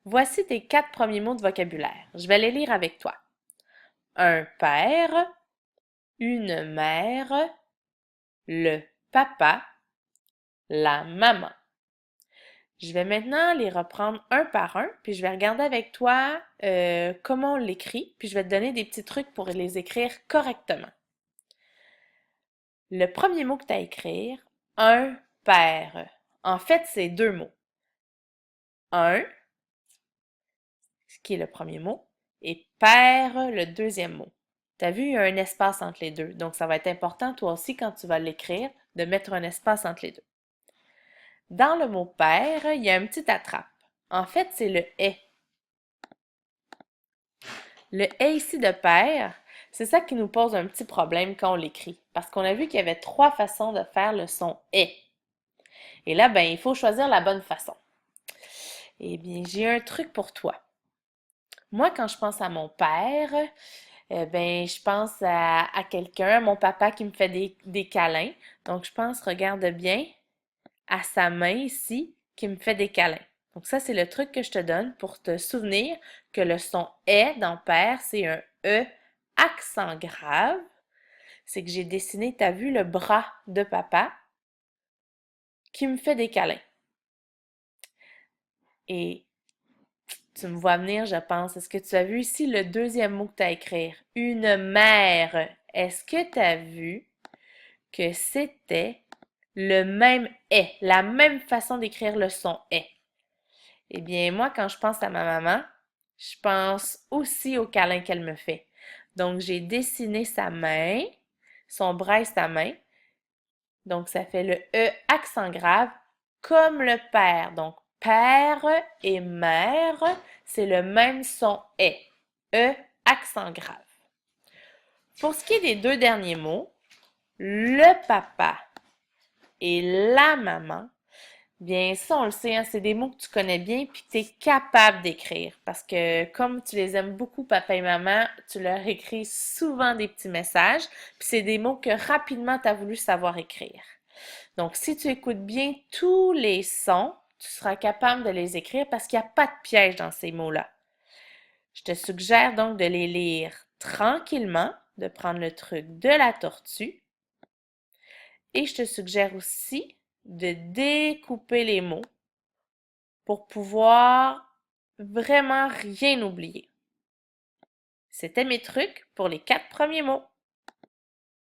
Voici tes 4 premiers mots de vocabulaire. Je vais les lire avec toi. Un père, une mère, le papa, la maman. Je vais maintenant les reprendre un par un, puis je vais regarder avec toi comment on l'écrit, puis je vais te donner des petits trucs pour les écrire correctement. Le premier mot que tu as à écrire, un père. En fait, c'est 2 mots. Un, ce qui est le premier mot, et père, le deuxième mot. Tu as vu, il y a un espace entre les deux. Donc, ça va être important, toi aussi, quand tu vas l'écrire, de mettre un espace entre les deux. Dans le mot père, il y a un petit attrape. En fait, c'est le est. Le est ici de père, c'est ça qui nous pose un petit problème quand on l'écrit. Parce qu'on a vu qu'il y avait 3 façons de faire le son est. Et là, ben, il faut choisir la bonne façon. Eh bien, j'ai un truc pour toi. Moi, quand je pense à mon père, ben, je pense à quelqu'un, mon papa qui me fait des câlins. Donc, je pense, regarde bien, à sa main ici qui me fait des câlins. Donc, ça, c'est le truc que je te donne pour te souvenir que le son est dans père, c'est un E accent grave. C'est que j'ai dessiné, t'as vu le bras de papa qui me fait des câlins. Et tu me vois venir, je pense. Est-ce que tu as vu ici le deuxième mot que tu as à écrire? Une mère. Est-ce que tu as vu que c'était le même est, la même façon d'écrire le son est? Eh bien, moi, quand je pense à ma maman, je pense aussi au câlin qu'elle me fait. Donc, j'ai dessiné sa main, son bras et sa main. Donc, ça fait le E accent grave comme le père. Donc, père et mère, c'est le même son est. E accent grave. Pour ce qui est des 2 derniers mots, le papa et la maman, bien ça on le sait, hein, c'est des mots que tu connais bien puis que tu es capable d'écrire. Parce que comme tu les aimes beaucoup, papa et maman, tu leur écris souvent des petits messages. Puis c'est des mots que rapidement tu as voulu savoir écrire. Donc, si tu écoutes bien tous les sons, tu seras capable de les écrire parce qu'il n'y a pas de piège dans ces mots-là. Je te suggère donc de les lire tranquillement, de prendre le truc de la tortue et je te suggère aussi de découper les mots pour pouvoir vraiment rien oublier. C'était mes trucs pour les 4 premiers mots.